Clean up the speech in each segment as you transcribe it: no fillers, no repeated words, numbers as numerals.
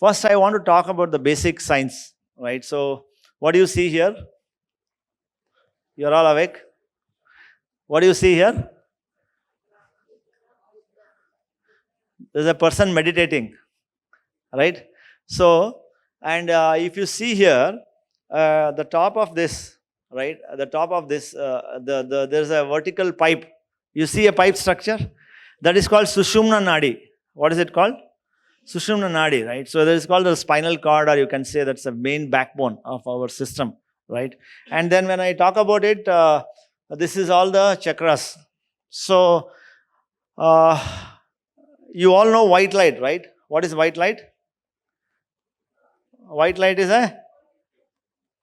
First, I want to talk about the basic science, right? So, what do you see here? You're all awake? What do you see here? There's a person meditating, right? So, and if you see here, the top of this, right? The top of this, there's a vertical pipe. You see a pipe structure? That is called Sushumna Nadi. What is it called? Sushumna Nadi, right? So that is called the spinal cord, or you can say that's the main backbone of our system, right? And then when I talk about it, this is all the chakras. So, you all know white light, right? What is white light? White light is a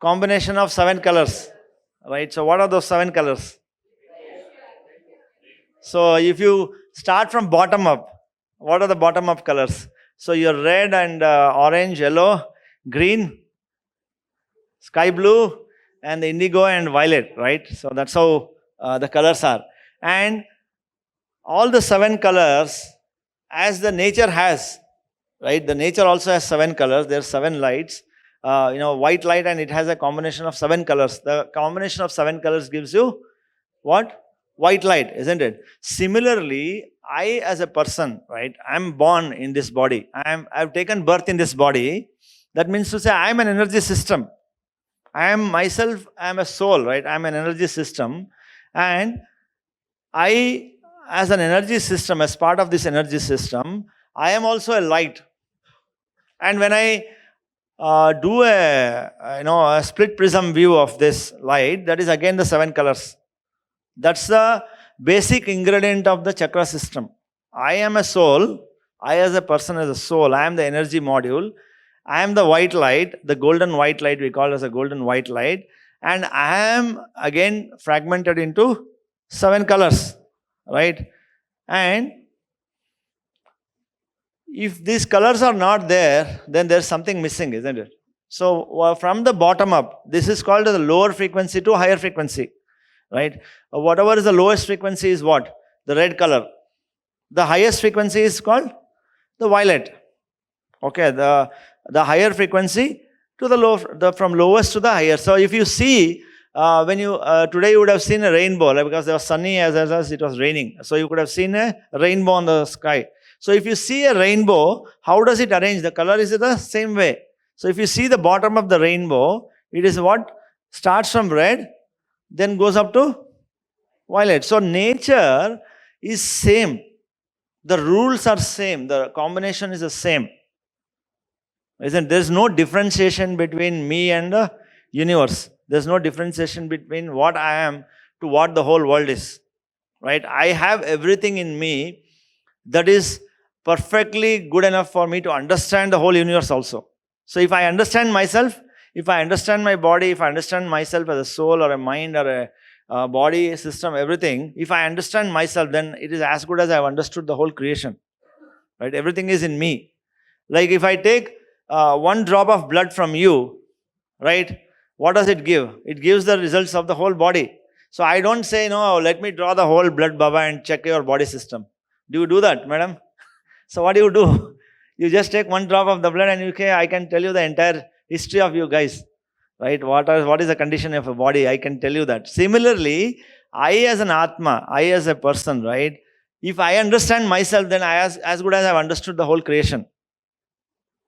combination of 7 colors, right? So what are those 7 colors? So if you start from bottom up, what are the bottom up colors? So your red and orange, yellow, green, sky blue, and the indigo and violet, right? So that's how the colors are. And all the 7 colors, as the nature has, right? The nature also has 7 colors. There are 7 lights. White light, and it has a combination of 7 colors. The combination of 7 colors gives you what? White light, isn't it? Similarly, I as a person, right? I'm born in this body. I've taken birth in this body. That means to say I am an energy system. I am myself, I am a soul, right? I am an energy system. And I, as an energy system, as part of this energy system, I am also a light. And when I do a split prism view of this light, that is again the 7 colors. That's the basic ingredient of the chakra system. I am a soul. I as a person as a soul. I am the energy module. I am the white light, the golden white light, we call it as a golden white light. And I am again fragmented into 7 colors, right? And if these colors are not there, then there's something missing, isn't it? So from the bottom up, this is called the lower frequency to higher frequency, right? Whatever is the lowest frequency is what? The red color. The highest frequency is called the violet. Okay, the higher frequency to the low, from lowest to the higher. So if you see, when you today you would have seen a rainbow, right? Because it was sunny as it was raining. So you could have seen a rainbow on the sky. So if you see a rainbow, how does it arrange? The color is the same way. So if you see the bottom of the rainbow, it is what? Starts from red, then goes up to violet. So nature is same. The rules are same. The combination is the same. There's no differentiation between me and the universe. There's no differentiation between what I am to what the whole world is. Right? I have everything in me that is perfectly good enough for me to understand the whole universe also. So if I understand myself, if I understand my body, if I understand myself as a soul or a mind or a body system, everything, if I understand myself, then it is as good as I've understood the whole creation. Right? Everything is in me. Like if I take 1 drop of blood from you, right? What does it give? It gives the results of the whole body. So I don't say, no, let me draw the whole blood, Baba, and check your body system. Do you do that, madam? So what do? You just take 1 drop of the blood and I can tell you the entire history of you guys. Right? What is the condition of a body? I can tell you that. Similarly, I as an Atma, I as a person, right? If I understand myself, then I as good as I've understood the whole creation.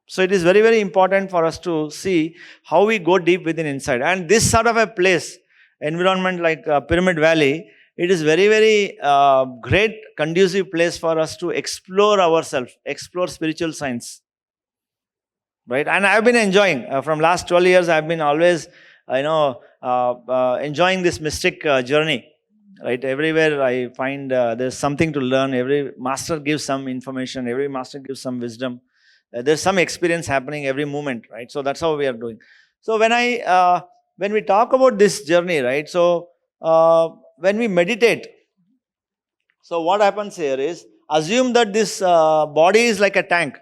So it is very, very important for us to see how we go deep within inside. And this sort of a place, environment like Pyramid Valley, it is very, very great, conducive place for us to explore ourselves, explore spiritual science. Right? And I've been enjoying, from last 12 years, I've been always, enjoying this mystic journey. Right? Everywhere I find there's something to learn. Every master gives some information. Every master gives some wisdom. There's some experience happening every moment, right? So that's how we are doing. So when we talk about this journey, right? So when we meditate, so what happens here is, assume that this body is like a tank.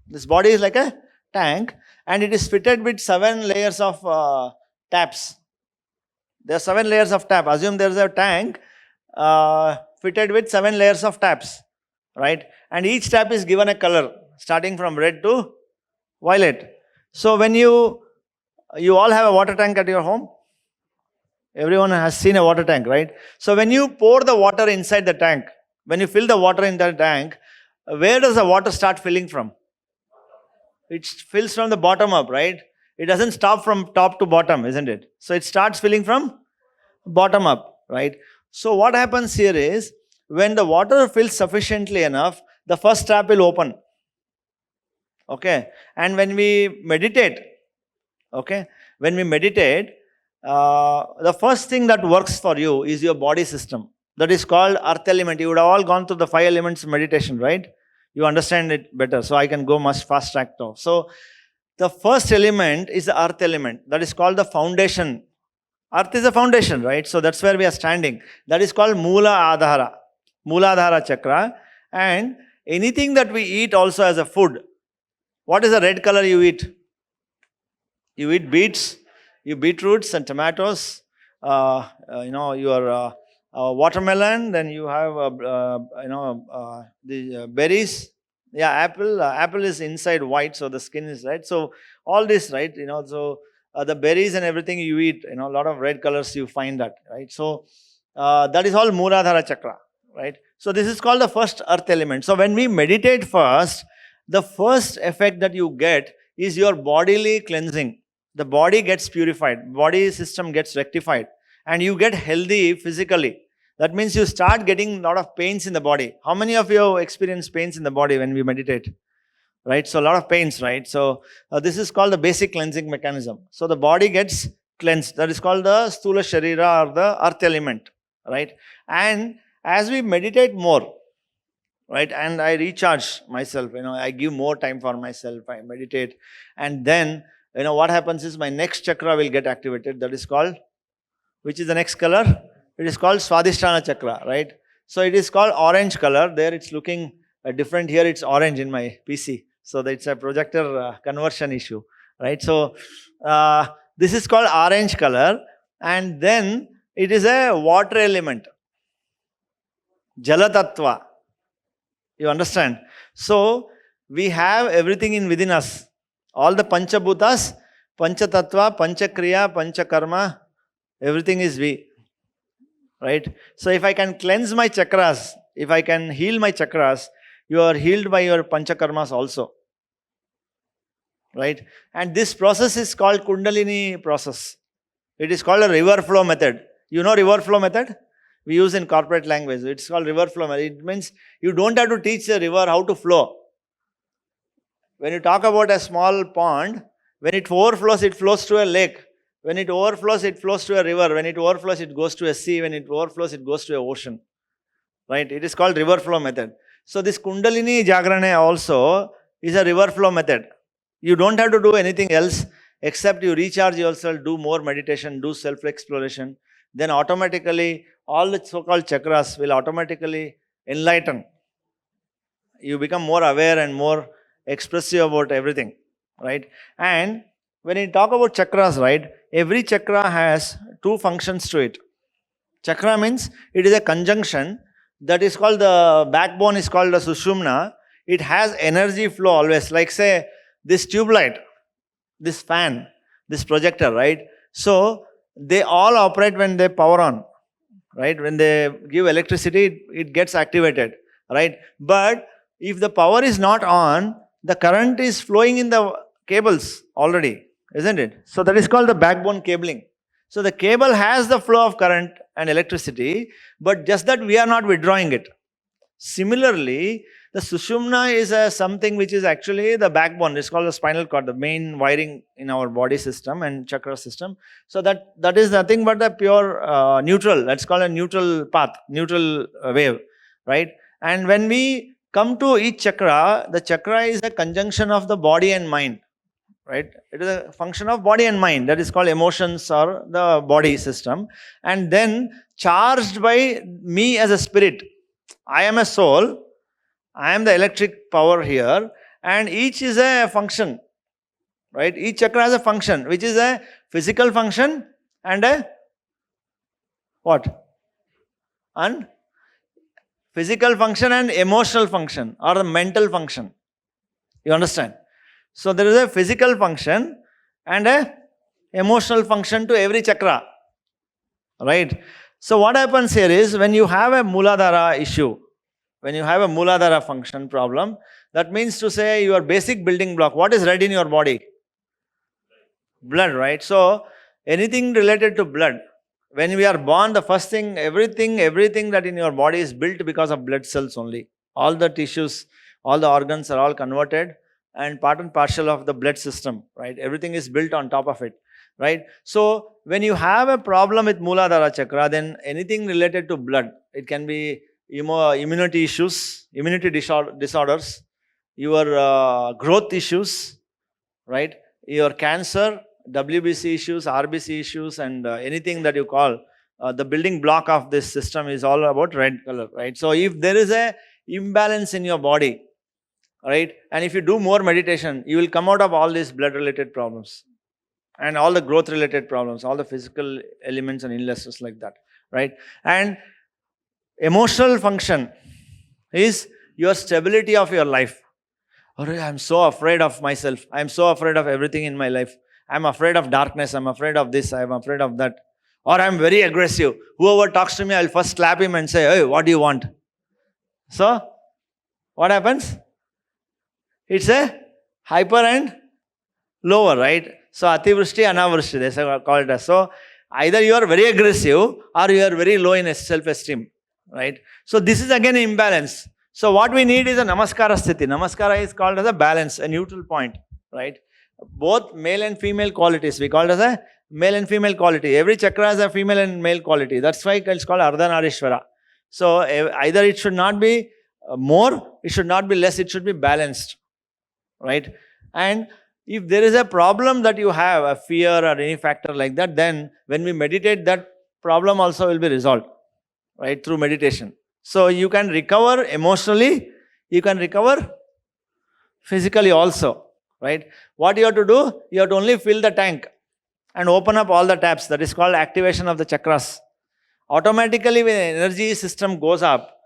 This body is like a tank, and it is fitted with 7 layers of taps. There are 7 layers of tap. Assume there is a tank fitted with 7 layers of taps, right? And each tap is given a color, starting from red to Violet. So when you all have a water tank at your home? Everyone has seen a water tank, right? So when you pour the water inside the tank, when you fill the water in the tank, where does the water start filling from? It fills from the bottom up, right? It doesn't stop from top to bottom, isn't it? So it starts filling from bottom up, right? So what happens here is, when the water fills sufficiently enough, the first tap will open. Okay? And when we meditate, okay, when we meditate, the first thing that works for you is your body system. That is called earth element. You would have all gone through the 5 elements meditation, right? You understand it better. So I can go much fast track now. So the first element is the earth element. That is called the foundation. Earth is the foundation, right? So that's where we are standing. That is called Muladhara Chakra. And anything that we eat also as a food. What is the red color you eat? You eat beets, you beetroots and tomatoes, your watermelon, then you have, the berries. Yeah, apple. Apple is inside white, so the skin is red. So all this, right? So the berries and everything you eat, a lot of red colors you find that, right? So that is all Muladhara Chakra, right? So this is called the first earth element. So when we meditate first, the first effect that you get is your bodily cleansing. The body gets purified, body system gets rectified, and you get healthy physically. That means you start getting a lot of pains in the body. How many of you experience pains in the body when we meditate? Right? So a lot of pains, right? So this is called the basic cleansing mechanism. So the body gets cleansed. That is called the Stula Sharira, or the earth element, right? And as we meditate more, right, and I recharge myself, I give more time for myself, I meditate, and then what happens is my next chakra will get activated. That is called, which is the next color? It is called Swadhisthana Chakra, right? So it is called orange color. There it's looking different. Here it's orange in my PC. So it's a projector conversion issue, right? So this is called orange color. And then it is a water element. Jala Tattva. You understand? So we have everything within us. All the Panchabhutas, Panchatattva, Panchakriya, Panchakarma, everything is we. Right? So if I can cleanse my chakras, if I can heal my chakras, you are healed by your Panchakarmas also. Right? And this process is called Kundalini process. It is called a river flow method. You know river flow method? We use in corporate language. It's called river flow method. It means you don't have to teach the river how to flow. When you talk about a small pond, when it overflows, it flows to a lake. When it overflows, it flows to a river. When it overflows, it goes to a sea. When it overflows, it goes to an ocean. Right? It is called river flow method. So this Kundalini Jagrana also is a river flow method. You don't have to do anything else except you recharge yourself, do more meditation, do self-exploration. Then automatically, all the so-called chakras will automatically enlighten. You become more aware and more expressive about everything, right? And when you talk about chakras, right, every chakra has 2 functions to it. Chakra means it is a conjunction that is called, the backbone is called the Sushumna. It has energy flow always, like say this tube light, this fan, this projector, right? So they all operate when they power on, right? When they give electricity, it gets activated, right? But if the power is not on, the current is flowing in the cables already, isn't it? So that is called the backbone cabling. So the cable has the flow of current and electricity, but just that we are not withdrawing it. Similarly, the Sushumna is something which is actually the backbone. It's called the spinal cord, the main wiring in our body system and chakra system. So that is nothing but the pure neutral. That's called a neutral path, neutral wave, right? And when we come to each chakra, the chakra is a conjunction of the body and mind, right? It is a function of body and mind. That is called emotions or the body system. And then charged by me as a spirit. I am a soul. I am the electric power here. And each is a function, right? Each chakra has a function, which is a physical function and a what? And physical function and emotional function or the mental function. You understand? So there is a physical function and a emotional function to every chakra. Right? So what happens here is, when you have a Muladhara issue, when you have a Muladhara function problem, that means to say your basic building block, what is red in your body? Blood, right? So anything related to blood, when we are born, the first thing, everything that in your body is built because of blood cells only. All the tissues, all the organs are all converted and part and parcel of the blood system, right? Everything is built on top of it, right? So when you have a problem with Muladhara Chakra, then anything related to blood, it can be immunity issues, immunity disorders, your growth issues, right? Your cancer, WBC issues, RBC issues, and anything that you call the building block of this system is all about red color, right? So if there is a imbalance in your body, right, and if you do more meditation, you will come out of all these blood related problems and all the growth related problems, all the physical elements and illnesses like that, right? And emotional function is your stability of your life. I'm so afraid of myself. I'm so afraid of everything in my life. I'm afraid of darkness. I'm afraid of this. I'm afraid of that. Or I'm very aggressive. Whoever talks to me, I'll first slap him and say, hey, what do you want? So, what happens? It's a hyper and lower, right? So, Ativrishti, Anavrishti, they call it as. So, either you are very aggressive or you are very low in self-esteem, right? So, this is again an imbalance. So, what we need is a Namaskara Sthiti. Namaskara is called as a balance, a neutral point, right? Both male and female qualities. We call it as a male and female quality. Every chakra has a female and male quality. That's why it's called Ardhanarishvara. So, either it should not be more, it should not be less, it should be balanced, right? And if there is a problem that you have, a fear or any factor like that, then when we meditate, that problem also will be resolved, right, through meditation. So you can recover emotionally, you can recover physically also, right? What you have to do, you have to only fill the tank and open up all the taps. That is called activation of the chakras. Automatically, when the energy system goes up,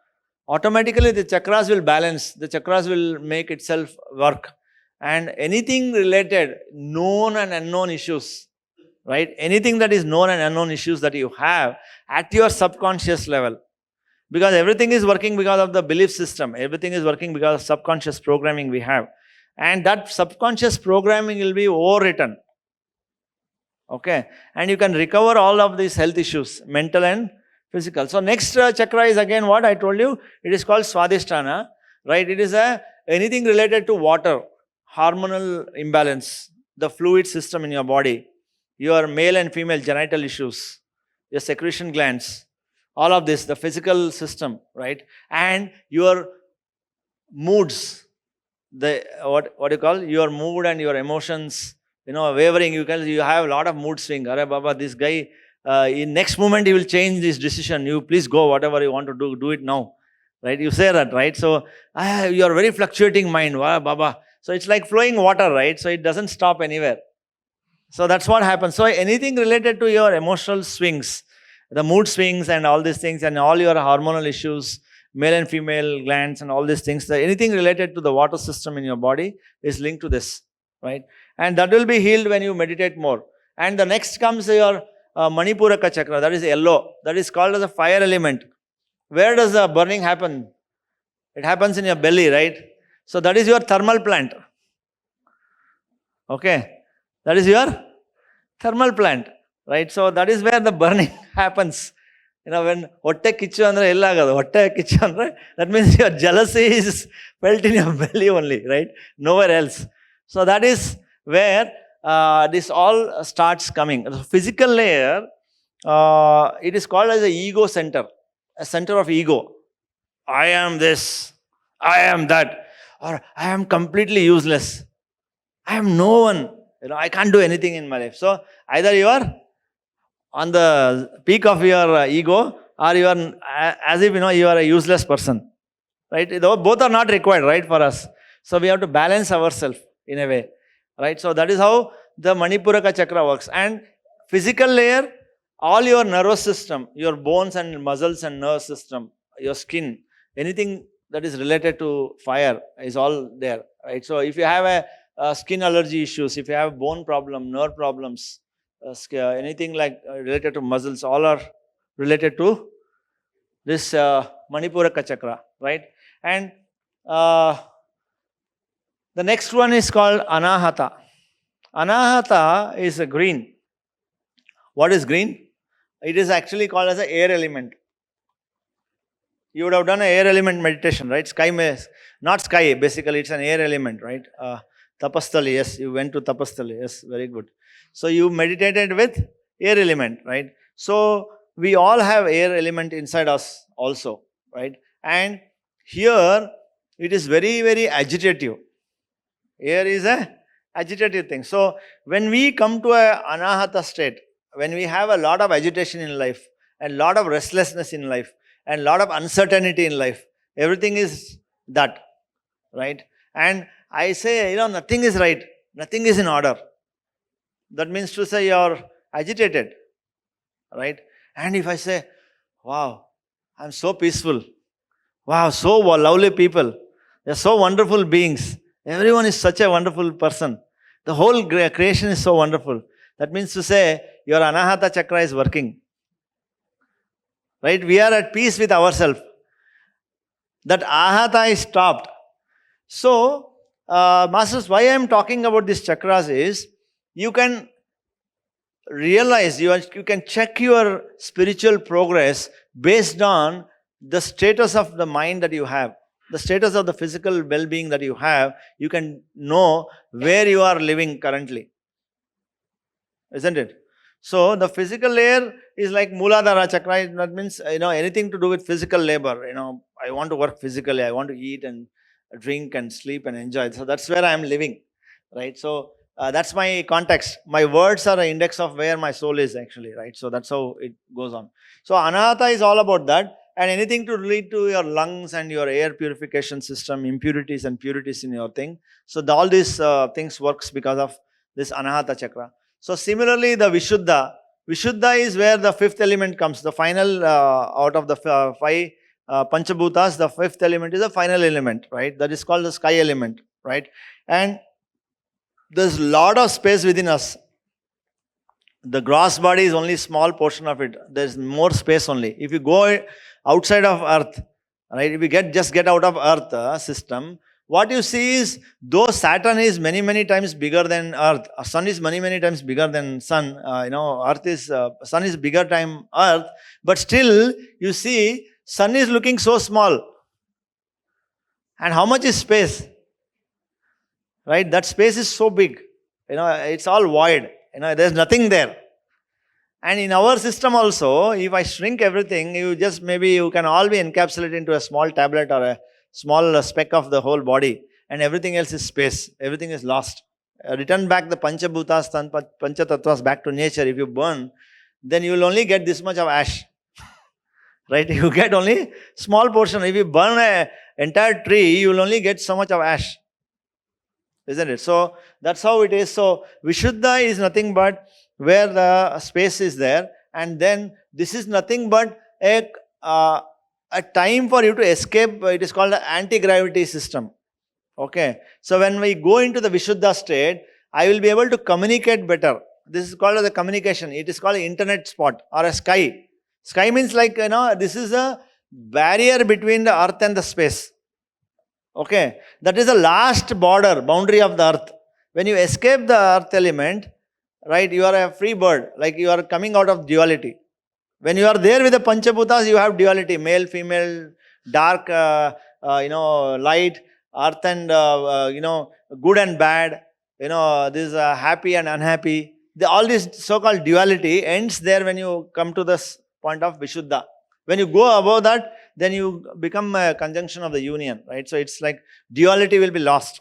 automatically the chakras will balance, the chakras will make itself work. And anything related, known and unknown issues, right? Anything that is known and unknown issues that you have at your subconscious level, because everything is working because of the belief system, everything is working because of subconscious programming we have. And that subconscious programming will be overwritten. Okay? And you can recover all of these health issues, mental and physical. So next chakra is again what I told you, it is called Swadhisthana, right? It is anything related to water, hormonal imbalance, the fluid system in your body, your male and female genital issues, your secretion glands, all of this, the physical system, right? And your moods, what you call your mood and your emotions, wavering. You have a lot of mood swing. Arey Baba, this guy, in next moment he will change this decision. You please go, whatever you want to do it now, right? You say that, right? So you are very fluctuating mind, Baba. So it's like flowing water, right? So it doesn't stop anywhere. So that's what happens. So anything related to your emotional swings, the mood swings and all these things, and all your hormonal issues, male and female glands and all these things, anything related to the water system in your body is linked to this, right? And that will be healed when you meditate more. And the next comes your Manipura Chakra, that is yellow. That is called as a fire element. Where does the burning happen? It happens in your belly, right? So that is your thermal plant. Okay? That is your thermal plant, right? So that is where the burning happens. When hotte kichu andre ella agadu, hotte kichu andre, that means your jealousy is felt in your belly only, right? Nowhere else. So that is where this all starts coming. The physical layer, it is called as a ego center, a center of ego. I am this, I am that, or I am completely useless. I am no one. I can't do anything in my life. So either you are on the peak of your ego, or you are as if you are a useless person, right? Both are not required, right, for us. So we have to balance ourselves in a way, right? So that is how the Manipura Chakra works. And physical layer, all your nervous system, your bones and muscles and nerve system, your skin, anything that is related to fire is all there, right? So if you have a skin allergy issues, if you have bone problem, nerve problems, anything like related to muscles, all are related to this Manipura Chakra, right? And the next one is called Anahata. Anahata is a green. What is green? It is actually called as an air element. You would have done an air element meditation, right? Not sky, basically it's an air element, right? Tapasthali, yes, you went to Tapasthali, yes, very good. So you meditated with air element, right? So we all have air element inside us also, right? And here it is very, very agitative. Air is a agitative thing. So when we come to a anahata state, when we have a lot of agitation in life, and a lot of restlessness in life, and a lot of uncertainty in life, everything is that, right? And I say, nothing is right, nothing is in order. That means to say you're agitated, right? And if I say, wow, I'm so peaceful, wow, so lovely people, they're so wonderful beings, everyone is such a wonderful person, the whole creation is so wonderful, that means to say your Anahata Chakra is working, right? We are at peace with ourselves. That Ahata is stopped. So, Masters, why I am talking about these chakras is, you can realize, you can check your spiritual progress based on the status of the mind that you have, the status of the physical well-being that you have. You can know where you are living currently. Isn't it? So, the physical layer is like Muladhara Chakra. That means, anything to do with physical labor. I want to work physically. I want to eat and drink and sleep and enjoy. So, that's where I am living, right? So, that's my context. My words are an index of where my soul is actually, right? So, that's how it goes on. So, Anahata is all about that. And anything to relate to your lungs and your air purification system, impurities and purities in your thing. So, all these things works because of this Anahata Chakra. So similarly, the Vishuddha is where the fifth element comes. The final out of the five Panchabhutas, the fifth element is the final element, right? That is called the sky element, right? And there's a lot of space within us. The gross body is only a small portion of it. There's more space only. If you go outside of Earth, right? If you just get out of Earth system, what you see is, though Saturn is many, many times bigger than Earth, Sun is many, many times bigger than Sun, Sun is bigger time Earth, but still, you see, Sun is looking so small. And how much is space? Right? That space is so big. It's all void. There's nothing there. And in our system also, if I shrink everything, you can all be encapsulated into a small tablet or a small speck of the whole body, and everything else is space. Everything is lost. Return back the Panchabhutas, Panchatattvas back to nature. If you burn, then you will only get this much of ash. Right? You get only small portion. If you burn an entire tree, you will only get so much of ash. Isn't it? So, that's how it is. So, Vishuddha is nothing but where the space is there, and then this is nothing but a time for you to escape. It is called the anti-gravity system. Okay. So when we go into the Vishuddha state, I will be able to communicate better. This is called as a communication. It is called an internet spot or a sky. Sky means like, this is a barrier between the earth and the space. Okay. That is the last boundary of the earth. When you escape the earth element, right, you are a free bird. Like you are coming out of duality. When you are there with the Panchabhutas, you have duality, male, female, dark, light, earth and, good and bad, this happy and unhappy. All this so-called duality ends there when you come to this point of Vishuddha. When you go above that, then you become a conjunction of the union, right? So it's like duality will be lost,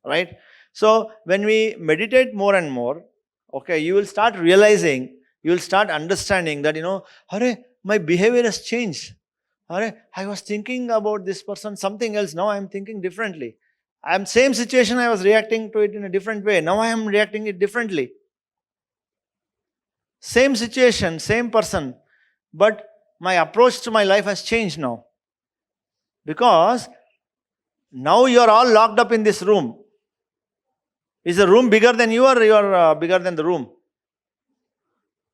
right? So when we meditate more and more, okay, you will start realizing, you will start understanding that, my behavior has changed. I was thinking about this person, something else. Now I am thinking differently. Same situation, I was reacting to it in a different way. Now I am reacting it differently. Same situation, same person. But my approach to my life has changed now. Because now you are all locked up in this room. Is the room bigger than you, or you are bigger than the room?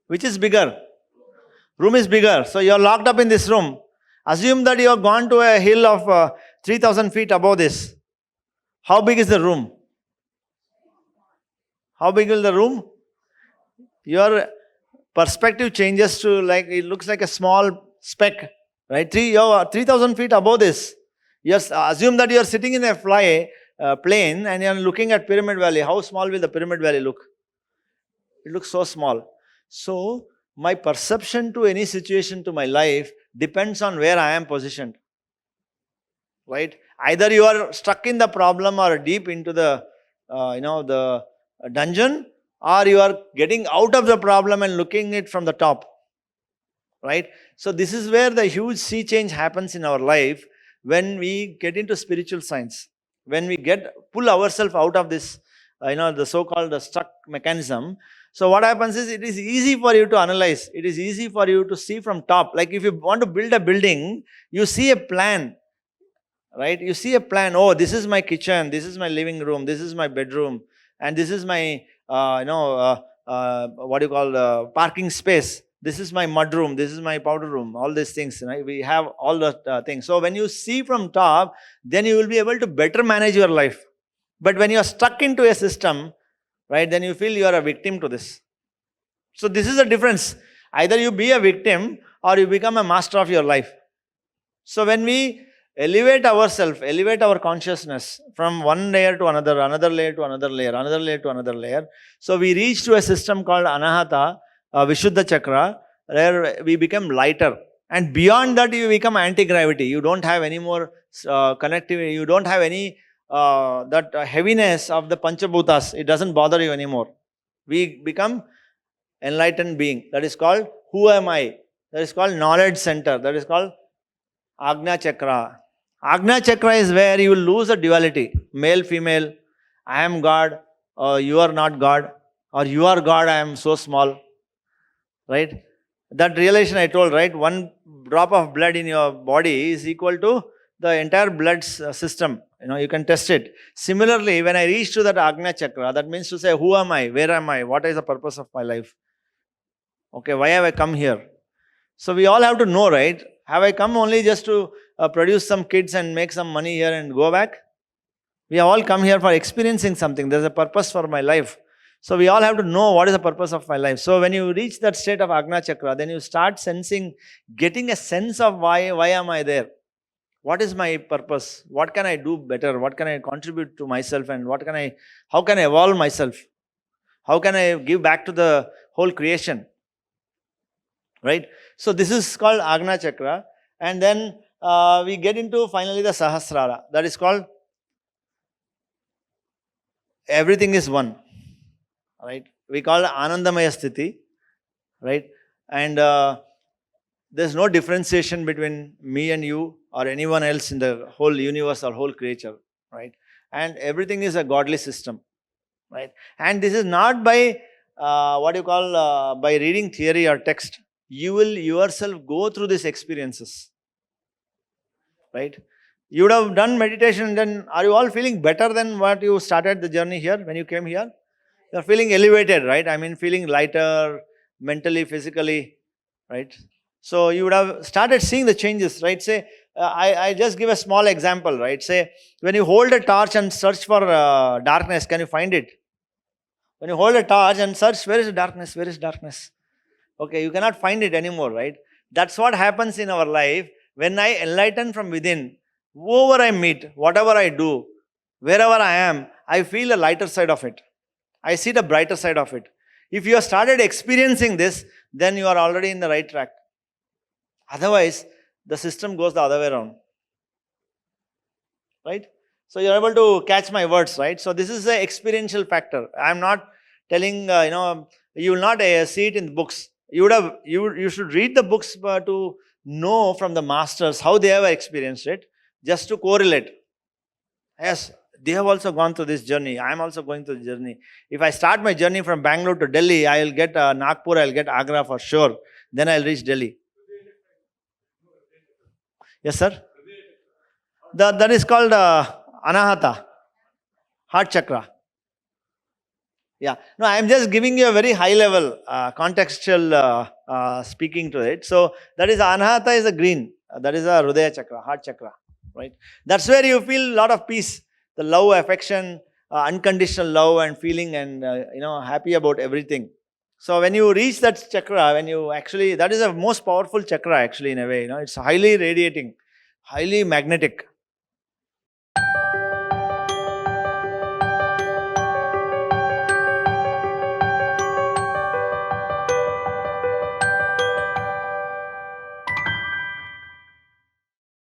Which is bigger? Room is bigger. So you are locked up in this room. Assume that you have gone to a hill of 3,000 feet above this. How big is the room? How big is the room? Your perspective changes to like, it looks like a small speck, right? You are 3,000 feet above this. Yes, assume that you are sitting in a plane and you are looking at Pyramid Valley. How small will the Pyramid Valley look? It looks so small. So, my perception to any situation to my life depends on where I am positioned. Right? Either you are stuck in the problem or deep into the, the dungeon, or you are getting out of the problem and looking it from the top. Right? So, this is where the huge sea change happens in our life when we get into spiritual science. When we pull ourselves out of this, the so-called stuck mechanism. So what happens is, it is easy for you to analyze. It is easy for you to see from top. Like if you want to build a building, you see a plan, right? You see a plan. Oh, this is my kitchen. This is my living room. This is my bedroom. And this is my, parking space. This is my mud room. This is my powder room. All these things, right? We have all the things. So when you see from top, then you will be able to better manage your life. But when you are stuck into a system, right, then you feel you are a victim to this. So this is the difference. Either you be a victim or you become a master of your life. So when we elevate ourselves, elevate our consciousness from one layer to another layer to another layer, another layer to another layer. So we reach to a system called Anahata, Vishuddha Chakra, where we become lighter. And beyond that, you become anti-gravity. You don't have any more connectivity. You don't have any heaviness of the Panchabhutas. It doesn't bother you anymore. We become enlightened being. That is called, who am I? That is called knowledge center. That is called Agna Chakra. Agna Chakra is where you will lose the duality. Male, female, I am God, or you are not God, or you are God, I am so small. Right? That realization I told, right? One drop of blood in your body is equal to the entire blood system. You can test it. Similarly, when I reach to that Agna Chakra, that means to say, who am I? Where am I? What is the purpose of my life? Okay, why have I come here? So we all have to know, right? Have I come only just to produce some kids and make some money here and go back? We have all come here for experiencing something. There's a purpose for my life. So we all have to know what is the purpose of my life. So when you reach that state of Agna Chakra, then you start getting a sense of why am I there? What is my purpose? What can I do better? What can I contribute to myself? And how can I evolve myself? How can I give back to the whole creation? Right? So this is called Agna Chakra. And then we get into finally the Sahasrara. That is called everything is one. Right? We call it Anandamaya Sthiti. Right? And there's no differentiation between me and you or anyone else in the whole universe or whole creature. Right? And everything is a godly system. Right? And this is not by by reading theory or text. You will yourself go through these experiences. Right? You would have done meditation, then are you all feeling better than what you started the journey here when you came here? You are feeling elevated, right? I mean, feeling lighter, mentally, physically, right? So you would have started seeing the changes, right? Say, I just give a small example, right? Say, when you hold a torch and search for darkness, can you find it? When you hold a torch and search, where is the darkness? Where is darkness? Okay, you cannot find it anymore, right? That's what happens in our life. When I enlighten from within, whoever I meet, whatever I do, wherever I am, I feel a lighter side of it. I see the brighter side of it. If you have started experiencing this, then you are already in the right track. Otherwise, the system goes the other way around. Right? So you are able to catch my words, right? So this is the experiential factor. I am not telling, you will not see it in books. You should read the books to know from the masters how they have experienced it, just to correlate. Yes, they have also gone through this journey. I am also going through the journey. If I start my journey from Bangalore to Delhi, I will get Nagpur, I will get Agra for sure. Then I will reach Delhi. Yes, sir? That is called Anahata, heart chakra. Yeah. No, I'm just giving you a very high level contextual speaking to it. So that is Anahata is a green. That is a Hridaya Chakra, heart chakra. Right. That's where you feel a lot of peace, the love, affection, unconditional love, and feeling, and happy about everything. So when you reach that chakra, when you actually, that is the most powerful chakra actually in a way. It's highly radiating, highly magnetic.